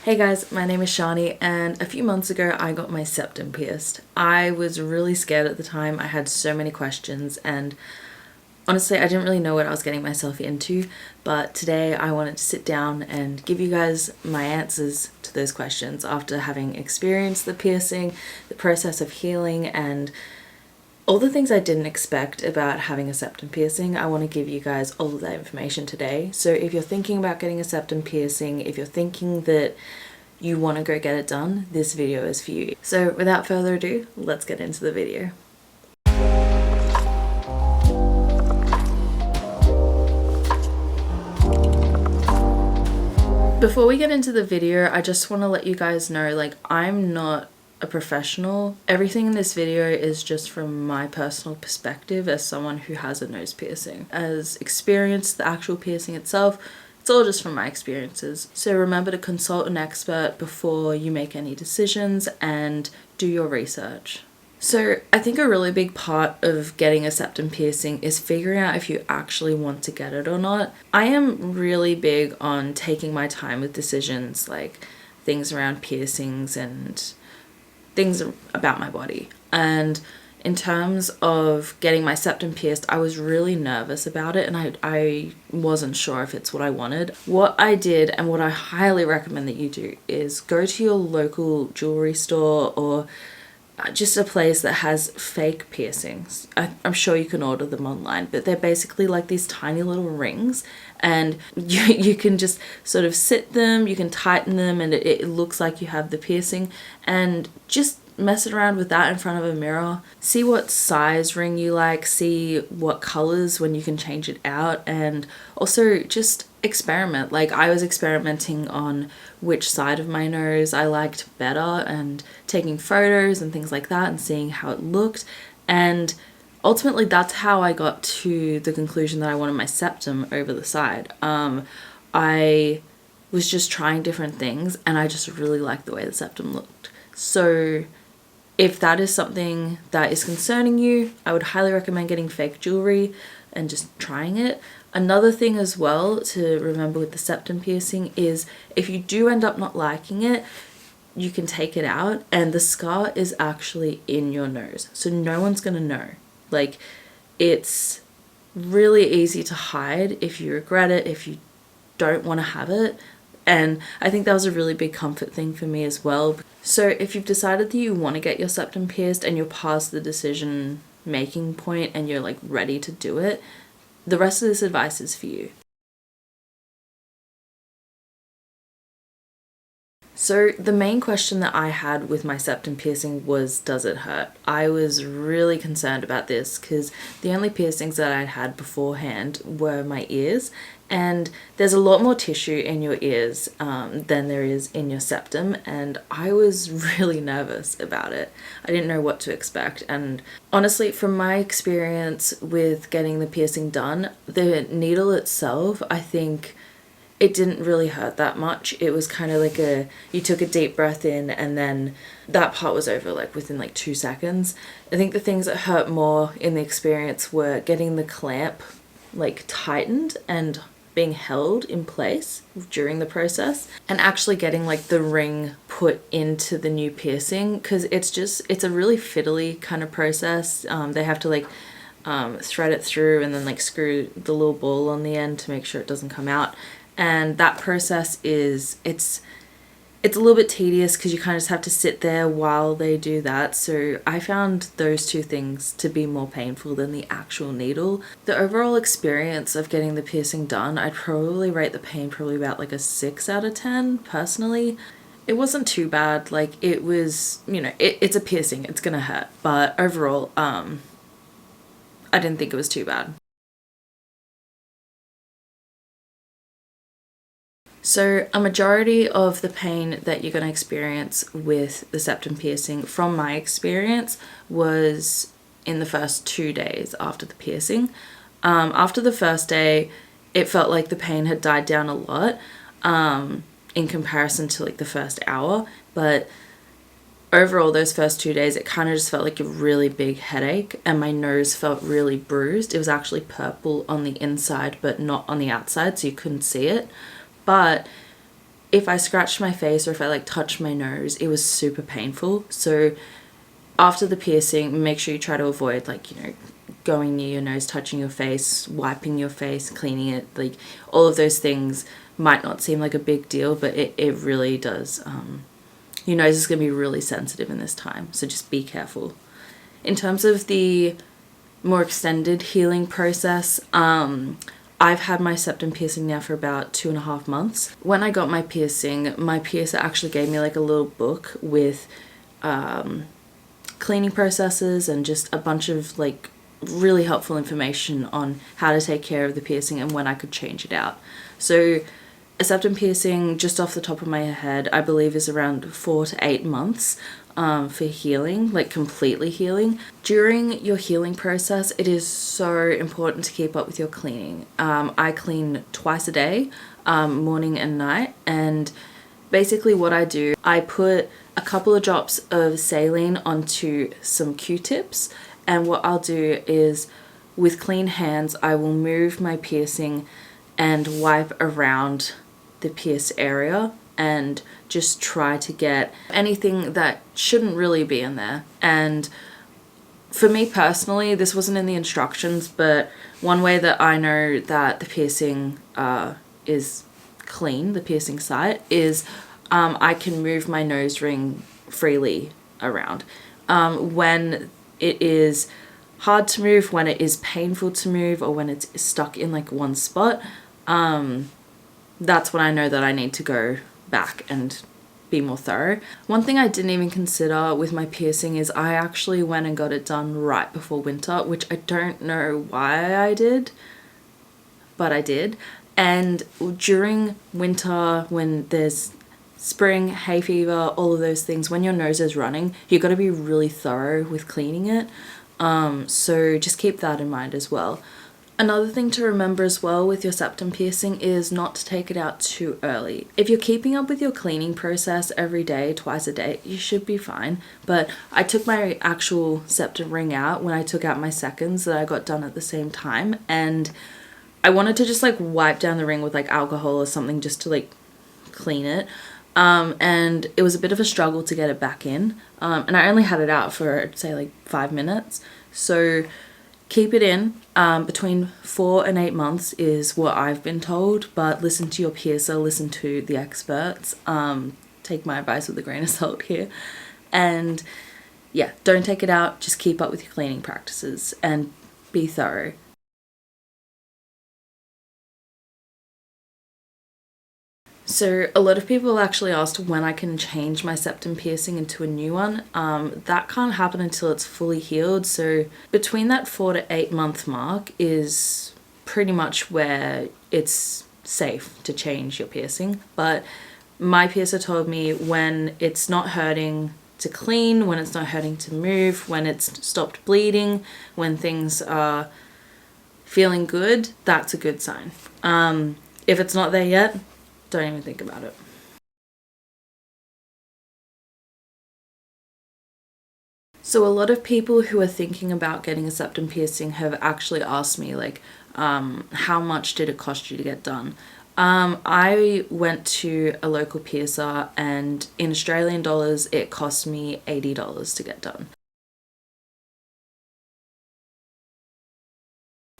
Hey guys, my name is Shani and a few months ago I got my septum pierced. I was really scared at the time. I had so many questions and honestly I didn't really know what I was getting myself into, but today I wanted to sit down and give you guys my answers to those questions after having experienced the piercing, the process of healing, and all the things I didn't expect about having a septum piercing. I want to give you guys all of that information today. So if you're thinking about getting a septum piercing, if you're thinking that you want to go get it done, this video is for you. So without further ado, let's get into the video. Before we get into the video, I just want to let you guys know, I'm not a professional. Everything in this video is just from my personal perspective as someone who has a nose piercing. As experienced the actual piercing itself, it's all just from my experiences. So remember to consult an expert before you make any decisions and do your research. So I think a really big part of getting a septum piercing is figuring out if you actually want to get it or not. I am really big on taking my time with decisions, like things around piercings and things about my body. And in terms of getting my septum pierced, I was really nervous about it and I wasn't sure if it's what I wanted. What I did and what I highly recommend that you do is go to your local jewelry store or just a place that has fake piercings. I'm sure you can order them online, but they're basically like these tiny little rings and you can just sort of sit them, you can tighten them, and it looks like you have the piercing. And just mess around with that in front of a mirror. See what size ring you like, see what colors when you can change it out, and also just experiment. Like I was experimenting on which side of my nose I liked better and taking photos and things like that and seeing how it looked. And ultimately that's how I got to the conclusion that I wanted my septum over the side. I was just trying different things and I just really liked the way the septum looked. So if that is something that is concerning you, I would highly recommend getting fake jewelry and just trying it. Another thing as well to remember with the septum piercing is if you do end up not liking it, you can take it out and the scar is actually in your nose. So no one's gonna know. Like, it's really easy to hide if you regret it, if you don't want to have it. And I think that was a really big comfort thing for me as well. So if you've decided that you want to get your septum pierced and you're past the decision making point and you're like ready to do it, the rest of this advice is for you. So the main question that I had with my septum piercing was, does it hurt? I was really concerned about this because the only piercings that I'd had beforehand were my ears, and there's a lot more tissue in your ears than there is in your septum, and I was really nervous about it. I didn't know what to expect, and honestly, from my experience with getting the piercing done, the needle itself, I think it didn't really hurt that much. It was kind of like you took a deep breath in and then that part was over like within like 2 seconds. I think the things that hurt more in the experience were getting the clamp like tightened and being held in place during the process, and actually getting like the ring put into the new piercing, because it's a really fiddly kind of process. They have to like thread it through and then like screw the little ball on the end to make sure it doesn't come out. And that process it's a little bit tedious because you kind of just have to sit there while they do that. So I found those two things to be more painful than the actual needle. The overall experience of getting the piercing done, I'd probably rate the pain probably about like a 6 out of 10 personally. It wasn't too bad. Like it was, it's a piercing, it's gonna hurt. But overall, I didn't think it was too bad. So a majority of the pain that you're going to experience with the septum piercing, from my experience, was in the first 2 days after the piercing. After the first day, it felt like the pain had died down a lot in comparison to like the first hour. But overall, those first 2 days, it kind of just felt like a really big headache and my nose felt really bruised. It was actually purple on the inside but not on the outside, so you couldn't see it. But if I scratched my face or if I like touched my nose, it was super painful. So after the piercing, make sure you try to avoid like, you know, going near your nose, touching your face, wiping your face, cleaning it. Like all of those things might not seem like a big deal, but it really does. Your nose is going to be really sensitive in this time, so just be careful. In terms of the more extended healing process, I've had my septum piercing now for about 2.5 months. When I got my piercer actually gave me like a little book with cleaning processes and just a bunch of like really helpful information on how to take care of the piercing and when I could change it out. So a septum piercing, just off the top of my head, I believe is around 4 to 8 months for healing, like completely healing. During your healing process, it is so important to keep up with your cleaning. I clean twice a day, morning and night, and basically what I do, I put a couple of drops of saline onto some Q-tips, and what I'll do is with clean hands, I will move my piercing and wipe around the pierced area and just try to get anything that shouldn't really be in there. And for me personally, this wasn't in the instructions, but one way that I know that the piercing is clean, the piercing site, is I can move my nose ring freely around. When it is hard to move, when it is painful to move, or when it's stuck in like one spot, that's when I know that I need to go back and be more thorough. One thing I didn't even consider with my piercing is I actually went and got it done right before winter, which I don't know why I did, but I did. And during winter, when there's spring, hay fever, all of those things, when your nose is running, you've got to be really thorough with cleaning it. So just keep that in mind as well. Another thing to remember as well with your septum piercing is not to take it out too early. If you're keeping up with your cleaning process every day, twice a day, you should be fine. But I took my actual septum ring out when I took out my seconds that I got done at the same time, and I wanted to just like wipe down the ring with like alcohol or something just to like clean it. And it was a bit of a struggle to get it back in. And I only had it out for say like 5 minutes. So keep it in. Between 4 and 8 months is what I've been told, but listen to your piercer, listen to the experts. Take my advice with a grain of salt here. And yeah, don't take it out. Just keep up with your cleaning practices and be thorough. So a lot of people actually asked when I can change my septum piercing into a new one. That can't happen until it's fully healed. So between that 4 to 8 month mark is pretty much where it's safe to change your piercing. But my piercer told me when it's not hurting to clean, when it's not hurting to move, when it's stopped bleeding, when things are feeling good, that's a good sign. If it's not there yet, don't even think about it. So a lot of people who are thinking about getting a septum piercing have actually asked me like, how much did it cost you to get done? I went to a local piercer, and in Australian dollars, it cost me $80 to get done.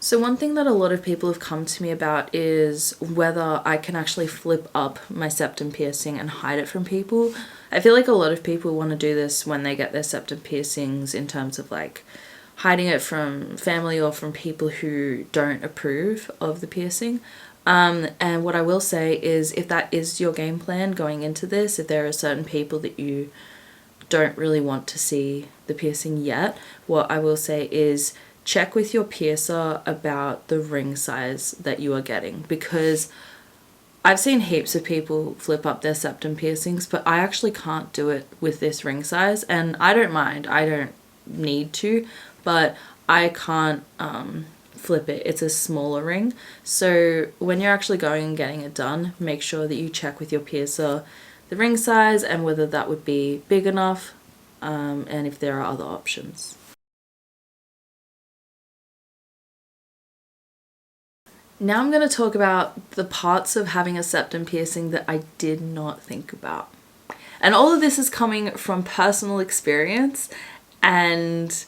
So one thing that a lot of people have come to me about is whether I can actually flip up my septum piercing and hide it from people. I feel like a lot of people want to do this when they get their septum piercings in terms of like hiding it from family or from people who don't approve of the piercing. And what I will say is if that is your game plan going into this, if there are certain people that you don't really want to see the piercing yet, what I will say is check with your piercer about the ring size that you are getting, because I've seen heaps of people flip up their septum piercings, but I actually can't do it with this ring size, and I don't mind. I don't need to, but I can't flip it. It's a smaller ring. So when you're actually going and getting it done, make sure that you check with your piercer the ring size and whether that would be big enough, and if there are other options. Now I'm going to talk about the parts of having a septum piercing that I did not think about. And all of this is coming from personal experience, and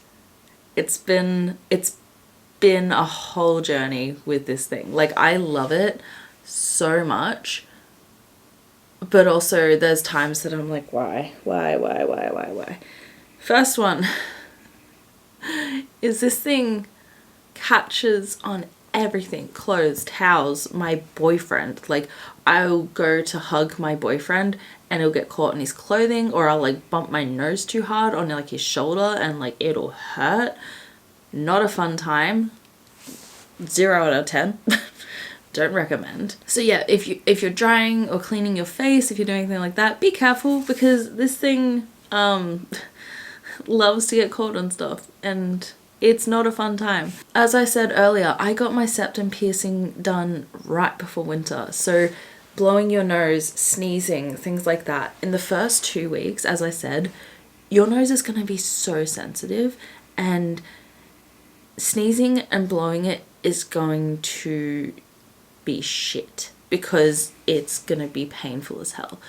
it's been a whole journey with this thing. Like, I love it so much, but also there's times that I'm like, why? First one is this thing catches on everything. Clothes, towels, my boyfriend. Like, I'll go to hug my boyfriend and it'll get caught in his clothing, or I'll like bump my nose too hard on like his shoulder and like it'll hurt. Not a fun time. 0 out of 10. Don't recommend. So yeah, if you're drying or cleaning your face, if you're doing anything like that, be careful, because this thing loves to get caught on stuff, and it's not a fun time. As I said earlier, I got my septum piercing done right before winter. So blowing your nose, sneezing, things like that. In the first 2 weeks, as I said, your nose is going to be so sensitive, and sneezing and blowing it is going to be shit, because it's going to be painful as hell.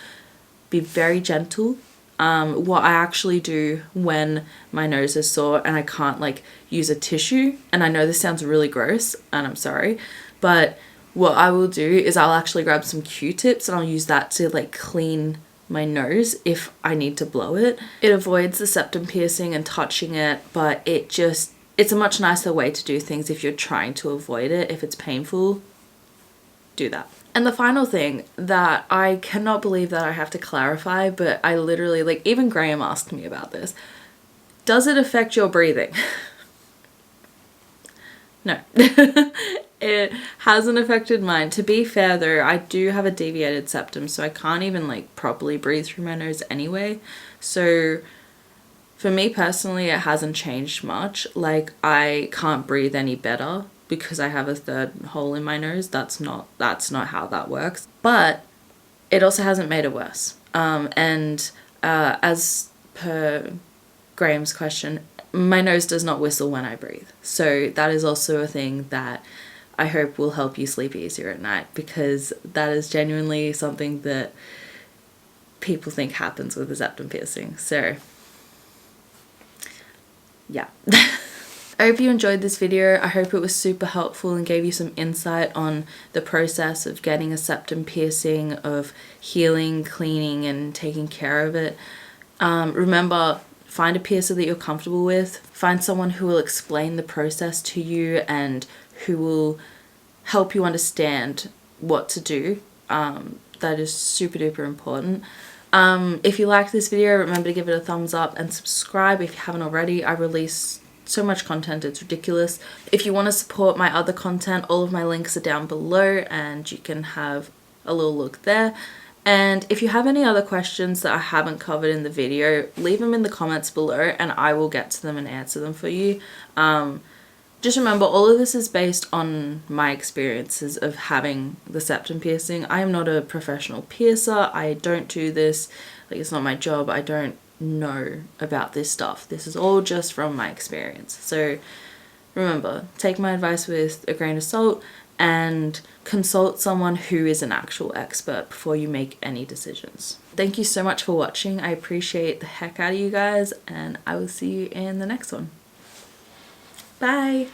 Be very gentle. What I actually do when my nose is sore and I can't like use a tissue, and I know this sounds really gross and I'm sorry, but what I will do is I'll actually grab some Q-tips and I'll use that to like clean my nose if I need to blow it. It avoids the septum piercing and touching it, but it's a much nicer way to do things if you're trying to avoid it. If it's painful, do that. And the final thing that I cannot believe that I have to clarify, but I literally, like, even Graham asked me about this. Does it affect your breathing? No. It hasn't affected mine. To be fair though, I do have a deviated septum, so I can't even like properly breathe through my nose anyway. So for me personally, it hasn't changed much. Like, I can't breathe any better because I have a third hole in my nose. That's not how that works. But it also hasn't made it worse. As per Graham's question, my nose does not whistle when I breathe. So that is also a thing that I hope will help you sleep easier at night, because that is genuinely something that people think happens with a septum piercing. So yeah. I hope you enjoyed this video. I hope it was super helpful and gave you some insight on the process of getting a septum piercing, of healing, cleaning, and taking care of it. Remember, find a piercer that you're comfortable with. Find someone who will explain the process to you and who will help you understand what to do. That is super duper important. If you liked this video, remember to give it a thumbs up and subscribe if you haven't already. I release so much content, it's ridiculous. If you want to support my other content, all of my links are down below and you can have a little look there. And if you have any other questions that I haven't covered in the video, leave them in the comments below and I will get to them and answer them for you. Just remember, all of this is based on my experiences of having the septum piercing. I am not a professional piercer. I don't do this. Like, it's not my job. I don't know about this stuff. This is all just from my experience. So remember, take my advice with a grain of salt and consult someone who is an actual expert before you make any decisions. Thank you so much for watching. I appreciate the heck out of you guys, and I will see you in the next one. Bye!